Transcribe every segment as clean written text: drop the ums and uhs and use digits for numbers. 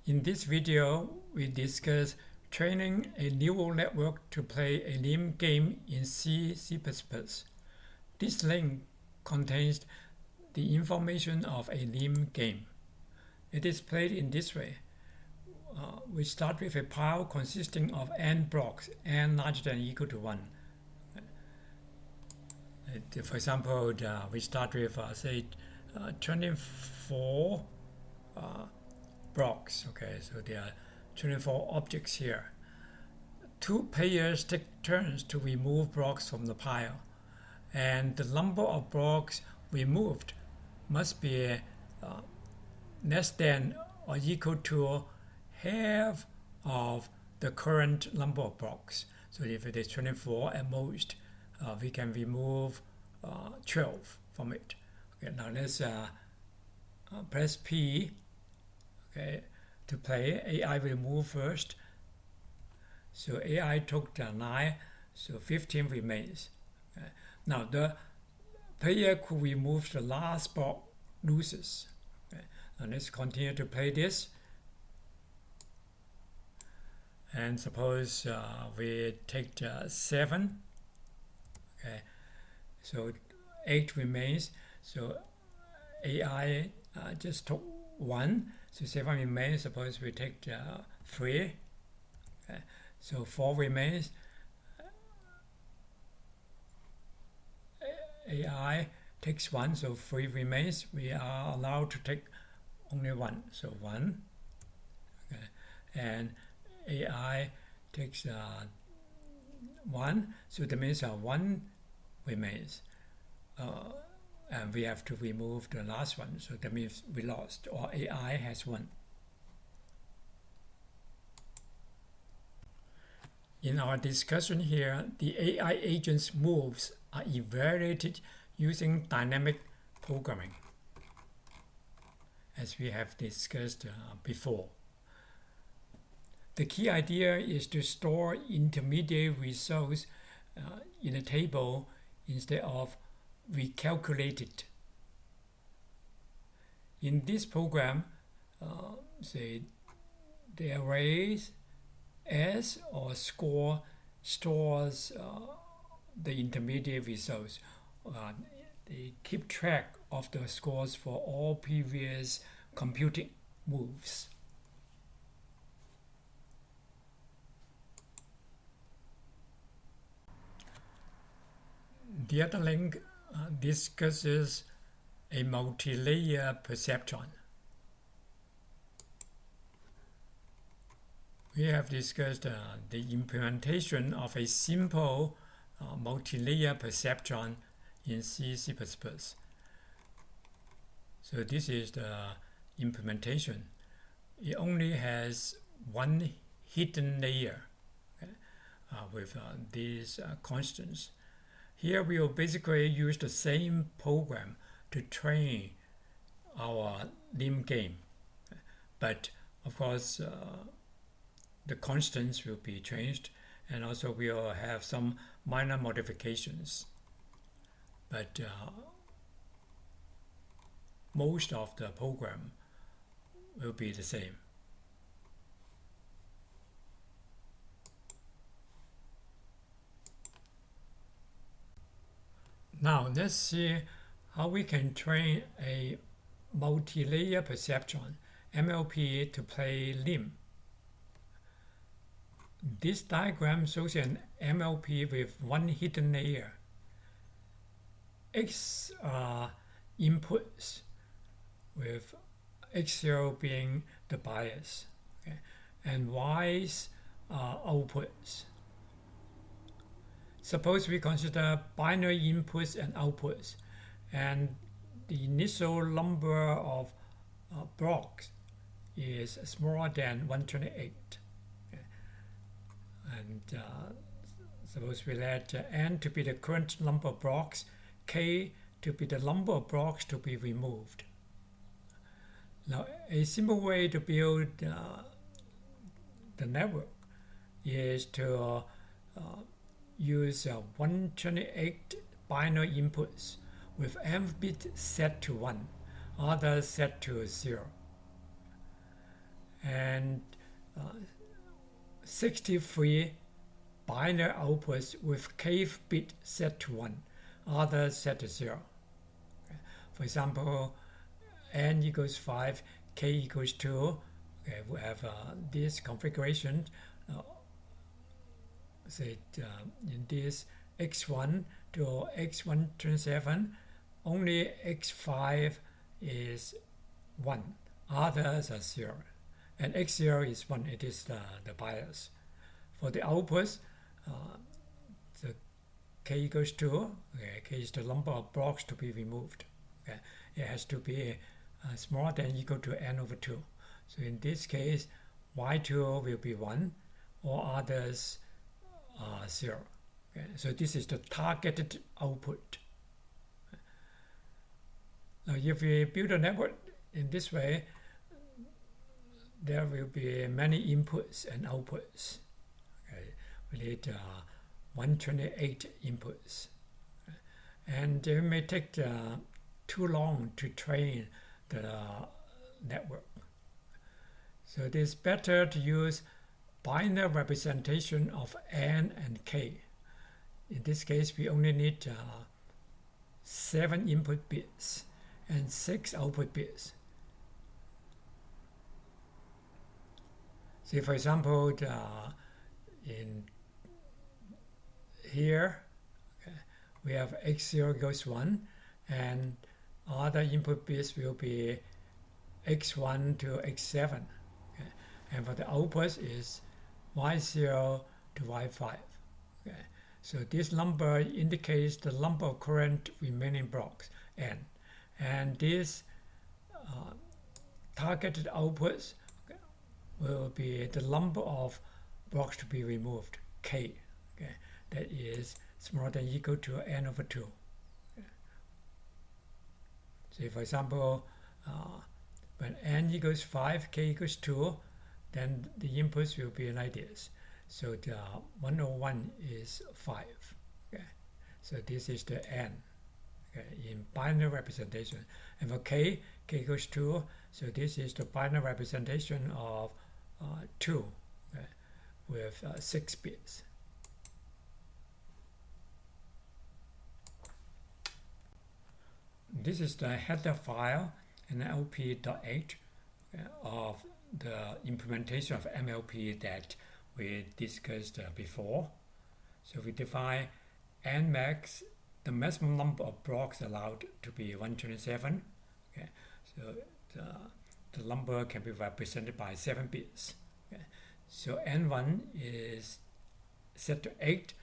In this video, we discuss training a neural network to play a NIM game in C++. This link contains the information of a NIM game. It is played in this way. We start with a pile consisting of n blocks, n larger than or equal to 1. For example, we start with, say, 24 blocks. Okay, so there are 24 objects here. Two players take turns to remove blocks from the pile, and the number of blocks removed must be less than or equal to half of the current number of blocks. So if it is 24 at most, we can remove 12 from it. Okay, now let's press P. Okay, to play. AI will move first. So AI took 9, so 15 remains. Okay. Now the player who removes the last block loses. Okay. Now let's continue to play this. And suppose we take 7. Okay, so 8 remains. So AI just took 1. So 7 remains. Suppose we take 3. Okay. So 4 remains. AI takes 1, so 3 remains. We are allowed to take only 1, so 1. Okay. And AI takes 1, so that means 1 remains. And we have to remove the last one, so that means we lost, or AI has won. In our discussion here, the AI agent's moves are evaluated using dynamic programming, as we have discussed before. The key idea is to store intermediate results in a table instead of recalculate it. In this program, say the arrays S or score stores the intermediate results. They keep track of the scores for all previous computing moves. The other link discusses a multilayer perceptron. We have discussed the implementation of a simple multilayer perceptron in C++. So this is the implementation. It only has one hidden layer, okay, with these constants. Here we will basically use the same program to train our NIM game, but of course the constants will be changed, and also we will have some minor modifications, but most of the program will be the same. Now let's see how we can train a multilayer perceptron MLP to play NIM. This diagram shows an MLP with one hidden layer. X are inputs, with X0 being the bias, okay, and Y's are outputs. Suppose we consider binary inputs and outputs, and the initial number of blocks is smaller than 128. Okay. And suppose we let n to be the current number of blocks, k to be the number of blocks to be removed. Now, a simple way to build the network is to use 128 binary inputs with m bit set to 1, others set to 0. And 63 binary outputs with k bit set to 1, others set to 0. Okay. For example, n equals 5, k equals 2. Okay, we have this configuration. Say in this x1 to x127, only x5 is 1, others are 0, and x0 is 1, it is the bias. For the outputs, the k equals 2, okay, k is the number of blocks to be removed. Okay. It has to be smaller than or equal to n over 2. So in this case, y2 will be 1, or others 0. Okay. So this is the targeted output. Now if we build a network in this way, there will be many inputs and outputs. Okay. We need 128 inputs. And it may take too long to train the network. So it is better to use binary representation of n and k. In this case, we only need 7 input bits and 6 output bits. See, for example, in here, okay, we have x0 equals 1, and other input bits will be x1 to x7. Okay. And for the outputs is y0 to y5. Okay. So this number indicates the number of current remaining blocks, n. And these targeted outputs will be the number of blocks to be removed, k. Okay. That is smaller than or equal to n over 2. Okay. So for example, when n equals 5, k equals 2, then the inputs will be like this. So the 101 is 5. Okay. So this is the n, okay, in binary representation. And for k equals 2, so this is the binary representation of 2, okay, with 6 bits. This is the header file, MLP.h, of the implementation of MLP that we discussed before. So we define n max, the maximum number of blocks allowed to be 127. Okay. So the number can be represented by 7 bits. Okay. So n1 is set to 8,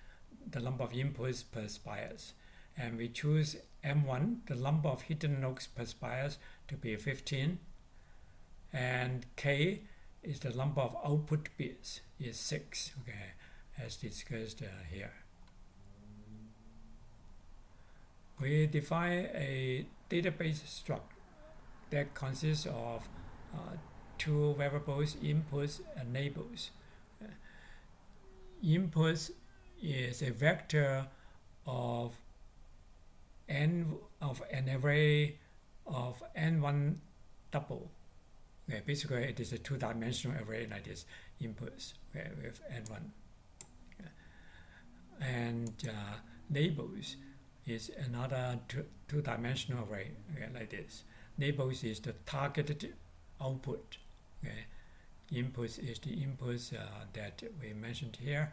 the number of inputs per spires. And we choose m1, the number of hidden nodes per spires, to be 15. And k is the number of output bits, is 6, okay, as discussed here. We define a database structure that consists of 2 variables, inputs and labels. Inputs is a vector of n of an array of n1 double. Okay, basically, it is a 2-dimensional array like this, inputs, okay, with n1. Okay. And labels is another 2-dimensional array, okay, like this. Labels is the targeted output. Okay. Inputs is the inputs that we mentioned here,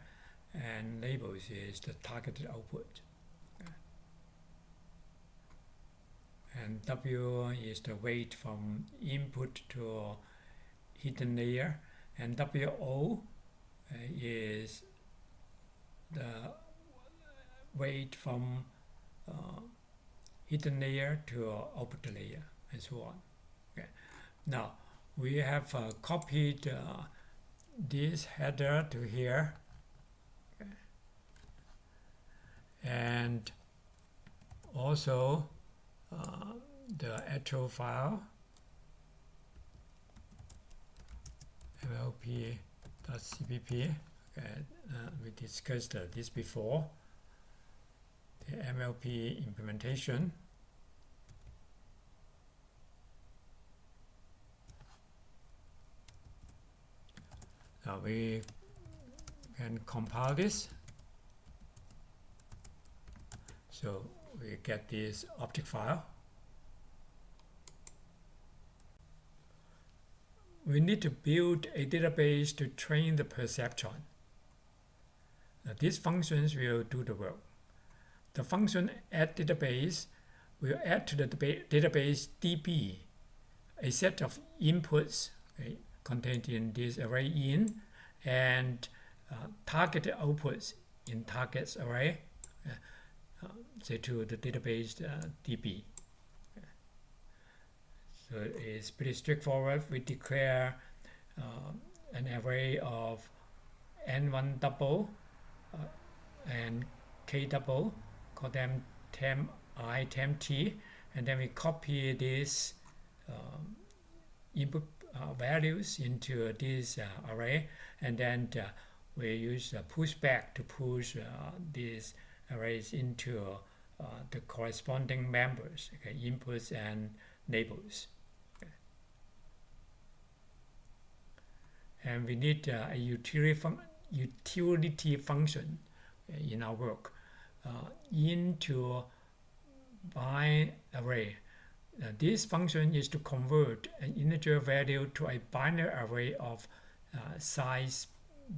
and labels is the targeted output. Okay. And W is the weight from input to hidden layer, and WO is the weight from hidden layer to output layer, and so on. Okay. Now we have copied this header to here, okay, and also the actual file mlp.cpp. Okay, we discussed this before. The MLP implementation. Now we and compile this. So we get this object file. We need to build a database to train the perceptron. Now, these functions will do the work. The function add database will add to the database DB a set of inputs, okay, contained in this array in, and targeted outputs in targets array, say to the database DB. So it's pretty straightforward. We declare an array of n1 double and k double, call them temp I, temp t, and then we copy these input values into this array, and then we use pushback to push these arrays into the corresponding members, okay, inputs and labels. Okay. And we need a utility function in our work into bind array. This function is to convert an integer value to a binary array of size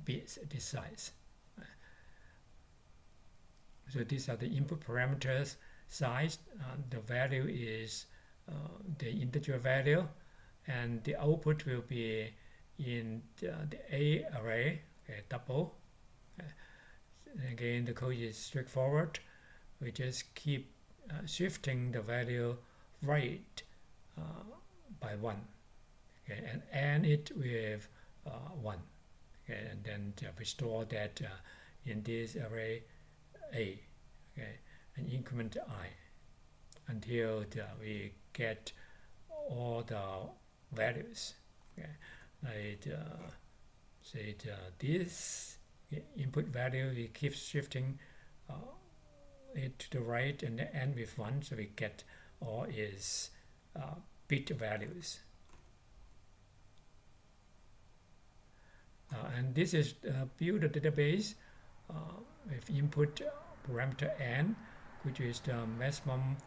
bits, this size. So these are the input parameters size. The value is the integer value, and the output will be in the A array, okay, double. Again, the code is straightforward. We just keep shifting the value right by 1, okay, and add it with 1, okay, and then we store that in this array A, okay, and increment I until we get all the values, okay. Like say this input value, we keep shifting it to the right and end with 1, so we get all is bit values. And this is build a database with input parameter n, which is the maximum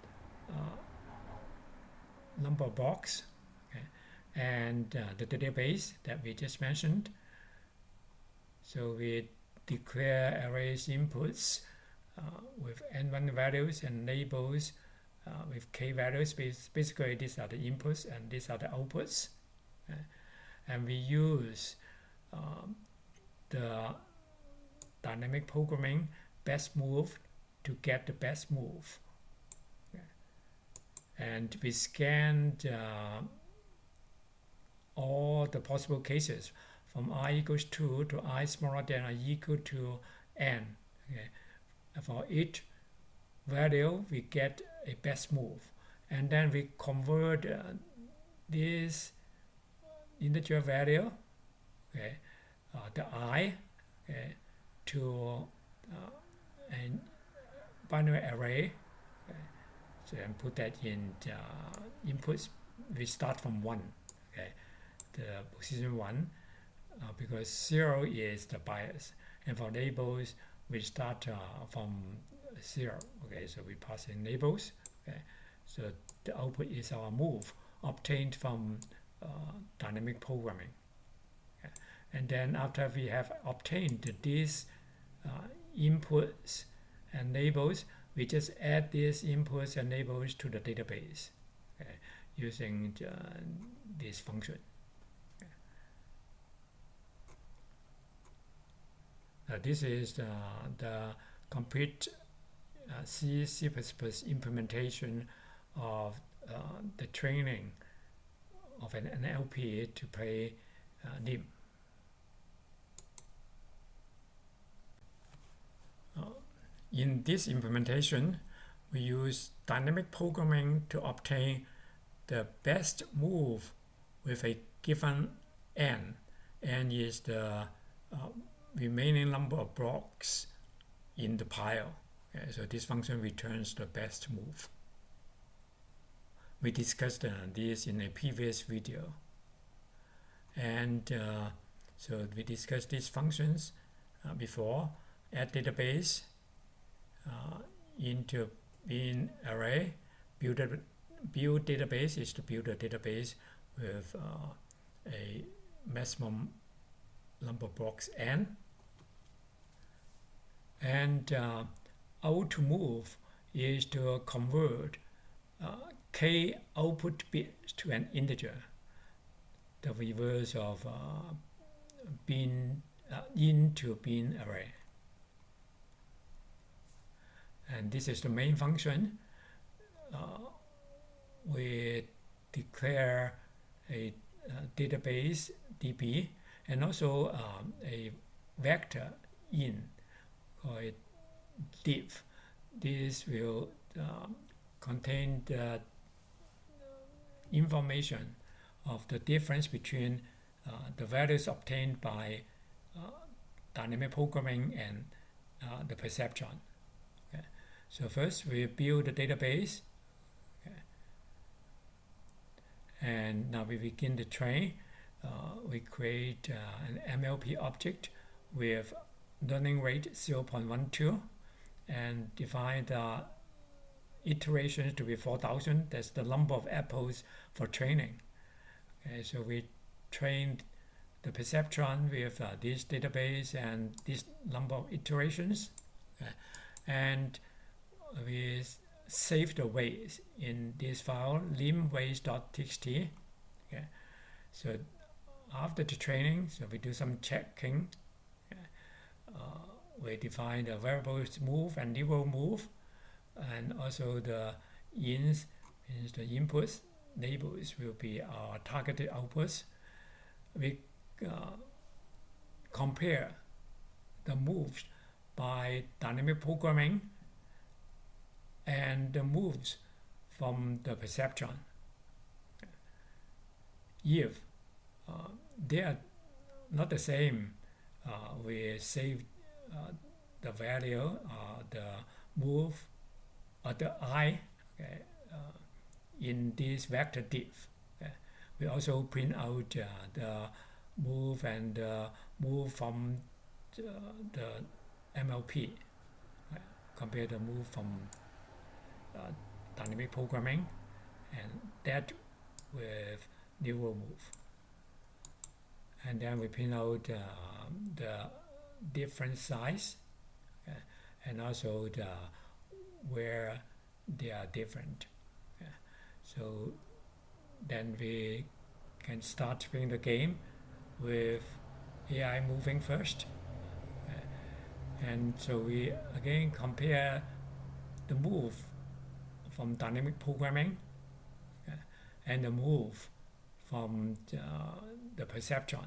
number of blocks, okay, and the database that we just mentioned. So we declare arrays inputs with n1 values and labels with k values. Basically, these are the inputs and these are the outputs. And we use the dynamic programming best move to get the best move. And we scanned all the possible cases from I equals 2 to I smaller than or equal to n. Okay. For each value, we get a best move. And then we convert this integer value, okay, the I, okay, to a binary array. Okay. So and put that in the inputs. We start from 1, okay, the position 1, because 0 is the bias. And for labels, we start from 0, okay, so we pass in labels, okay. So the output is our move obtained from dynamic programming. Okay. And then after we have obtained these inputs and labels, we just add these inputs and labels to the database, okay, using this function. Okay. This is the complete C++ implementation of the training of an MLP to play NIM. In this implementation, we use dynamic programming to obtain the best move with a given n. N is the remaining number of blocks in the pile. Okay, so this function returns the best move. We discussed this in a previous video. And so we discussed these functions before. Add database into bin array. Build database is to build a database with a maximum number of blocks n. And out to move is to convert k output bits to an integer, the reverse of bin into bin array. And this is the main function. We declare a database db and also a vector in called div. This will contain the information of the difference between the values obtained by dynamic programming and the perceptron. Okay. So first we build the database, okay. And now we begin to train. We create an MLP object with learning rate 0.12 and define the iterations to be 4,000. That's the number of apples for training. Okay, so we trained the perceptron with this database and this number of iterations. Okay. And we save the weights in this file, lim_weights.txt. Okay. So after the training, so we do some checking. Okay. We define the variables move and nibble move, and also the ins means the inputs. Labels will be our targeted outputs. We compare the moves by dynamic programming and the moves from the perceptron. If they are not the same, we save the value, the move, or the I, okay, in this vector div. Okay. We also print out the move and move from the MLP, okay, compare the move from dynamic programming, and that with neural move. And then we print out the different size, okay, and also the where they are different. Okay. So then we can start playing the game with AI moving first. Okay. And so we again compare the move from dynamic programming, okay, and the move from the perceptron.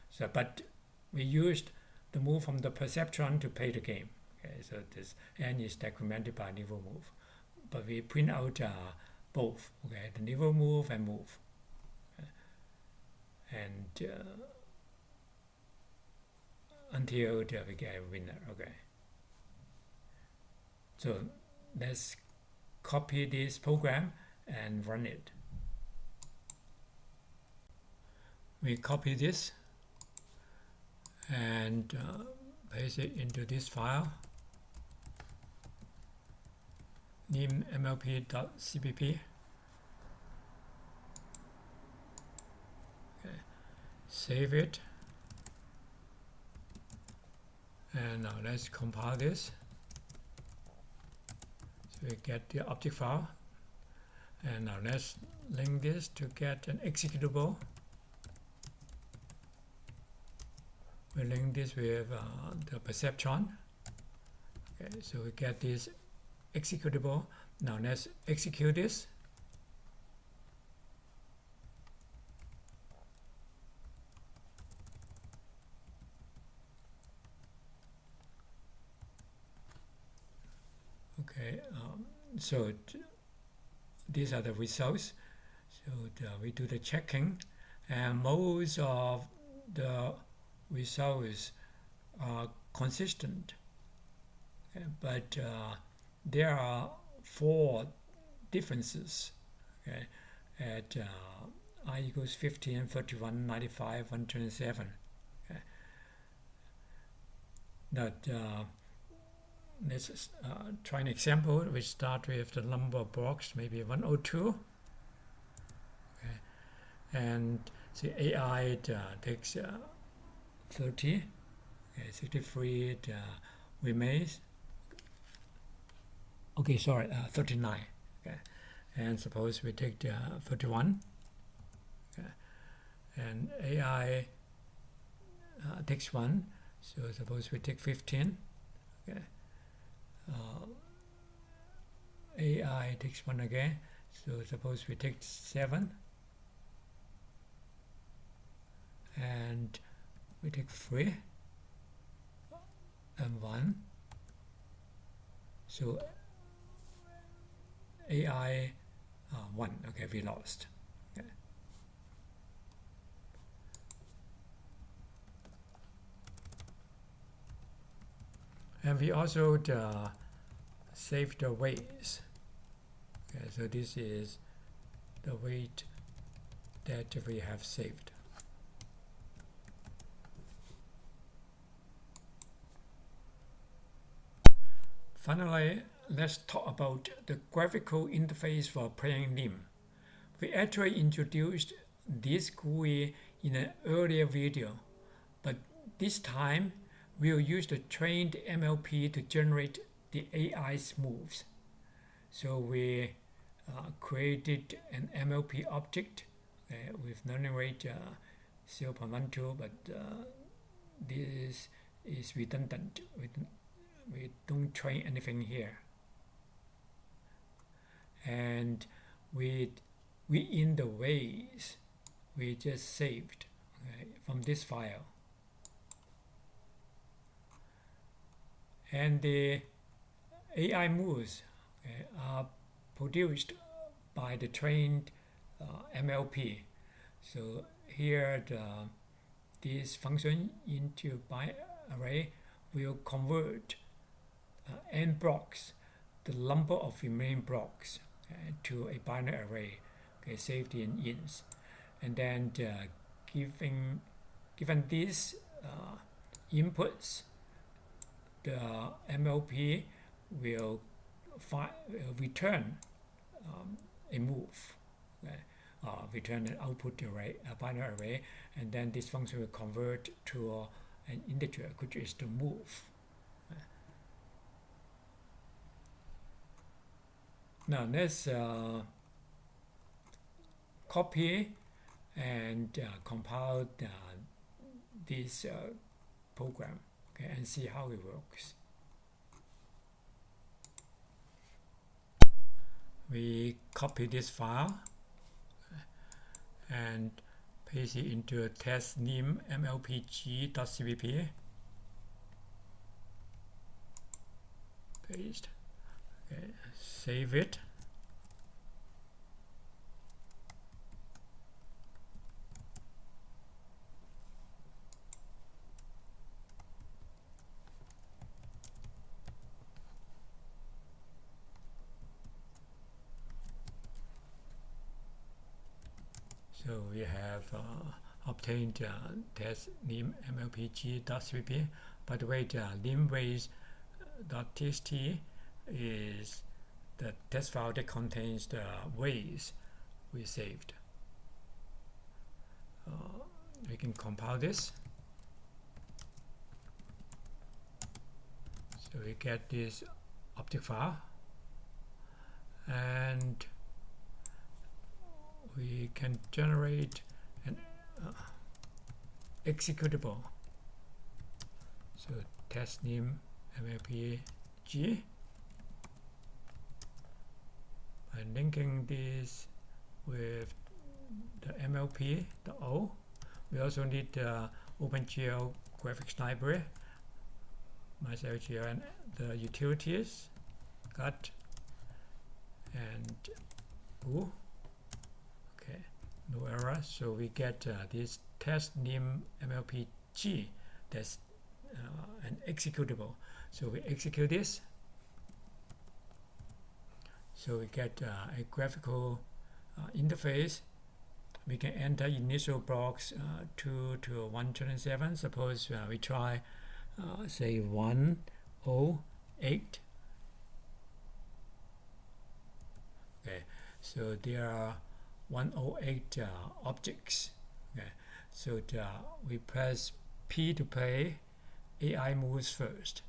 So, but we used the move from the perceptron to play the game. Okay, so this n is decremented by neural move, but we print out both. Okay, the neural move and move, okay. And until we get a winner. Okay. So let's copy this program and run it. We copy this and paste it into this file, NIM MLP.cpp. Okay. Save it, and now let's compile this. So we get the object file, and now let's link this to get an executable. We link this with the perceptron. Okay, so we get this executable. Now let's execute this. Okay, so these are the results. So we do the checking, and most of the results are consistent, okay, but there are 4 differences, okay, at I equals 15, 31, 95, 127. Okay. that let's try an example. We start with the number of blocks, maybe 102. Okay. And the AI takes 30. Okay, 63 remains. Okay, sorry, 39. Okay. And suppose we take 31. Okay. And AI takes 1. So suppose we take 15. Okay. AI takes 1 again. So suppose we take 7. And we take 3 and 1. So AI 1. Okay, we lost. Okay. And we also save the weights. Okay, so this is the weight that we have saved. Finally, let's talk about the graphical interface for playing NIM. We actually introduced this GUI in an earlier video, but this time we'll use the trained MLP to generate the AI moves. So we created an MLP object with learning rate 0.12, but this is redundant. We don't train anything here. And we in the ways we just saved from this file. And the AI moves are produced by the trained MLP. So here this function into binary array will convert n blocks, the number of remaining blocks, to a binary array, saved in ints. And then given these inputs, the MLP will return a move, return an output array, a binary array, and then this function will convert to an integer, which is the move. Now let's copy and compile this program, and see how it works. We copy this file and paste it into test NIM mlpg.cpp. Paste. Okay, save it. So we have obtained test NIM mlpg.cpp. By the way, the limways.txt is the test file that contains the ways we saved. We can compile this. So we get this object file, and we can generate an executable. So test NIM mlpg. By linking this with the MLP.o, we also need the OpenGL graphics library, MySQL, and the utilities, got, and ooh, okay, no error. So we get this test NIM mlpg, that's an executable. So we execute this. So we get a graphical interface. We can enter initial blocks 2 to 127. Suppose we try say 108. Okay, so there are 108 objects. Okay, so we press P to play. AI moves first.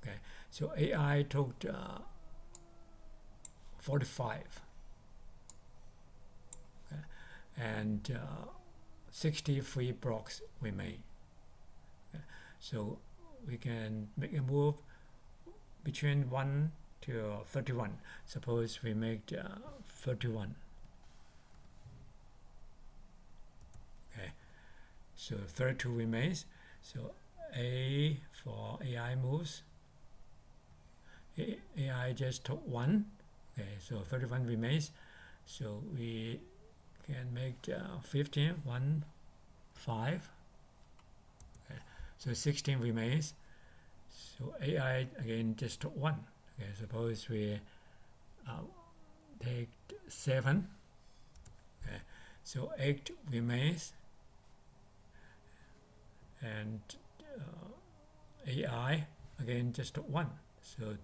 Okay, so AI took 45. Okay, and 63 blocks remain. Okay, so we can make a move between 1 to 31. Suppose we make 31. Okay, so 32 remains. So A for AI moves. AI just took 1. Okay, so 31 remains. So we can make 15, 1, 5. Okay, so 16 remains. So AI again just took 1. Okay, suppose we take 7. Okay, so 8 remains. And AI again just took 1. So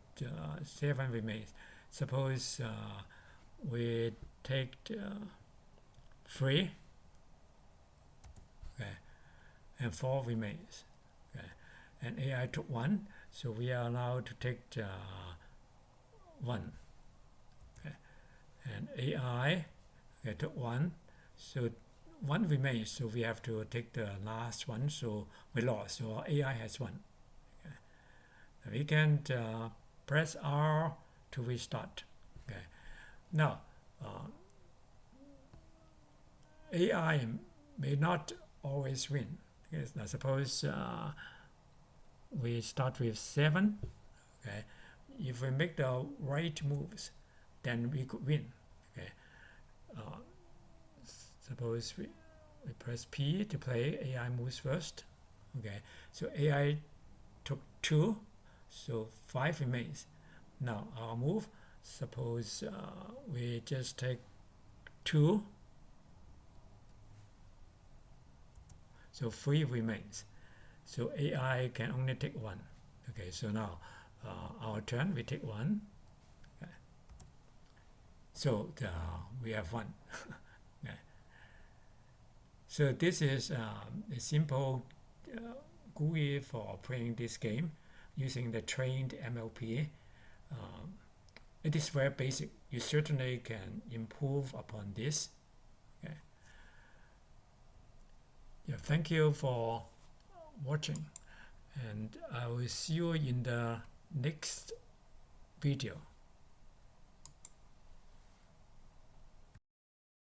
7 remains. Suppose we take 3. Okay, and 4 remains. Okay, and AI took 1. So we are allowed to take 1. Okay, and AI took 1. So 1 remains. So we have to take the last one. So we lost. So AI has 1. Okay. We can press R to restart. Okay. Now, AI may not always win. Okay. Now suppose we start with 7. Okay. If we make the right moves, then we could win. Okay. Suppose we press P to play. AI moves first. Okay. So AI took 2. So 5 remains. Now our move. Suppose we just take 2. So 3 remains. So AI can only take 1. Okay, so now our turn, we take 1. Okay. So we have 1. Okay. So this is a simple GUI for playing this game using the trained MLP. It is very basic. You certainly can improve upon this. Okay. Yeah, thank you for watching, and I will see you in the next video.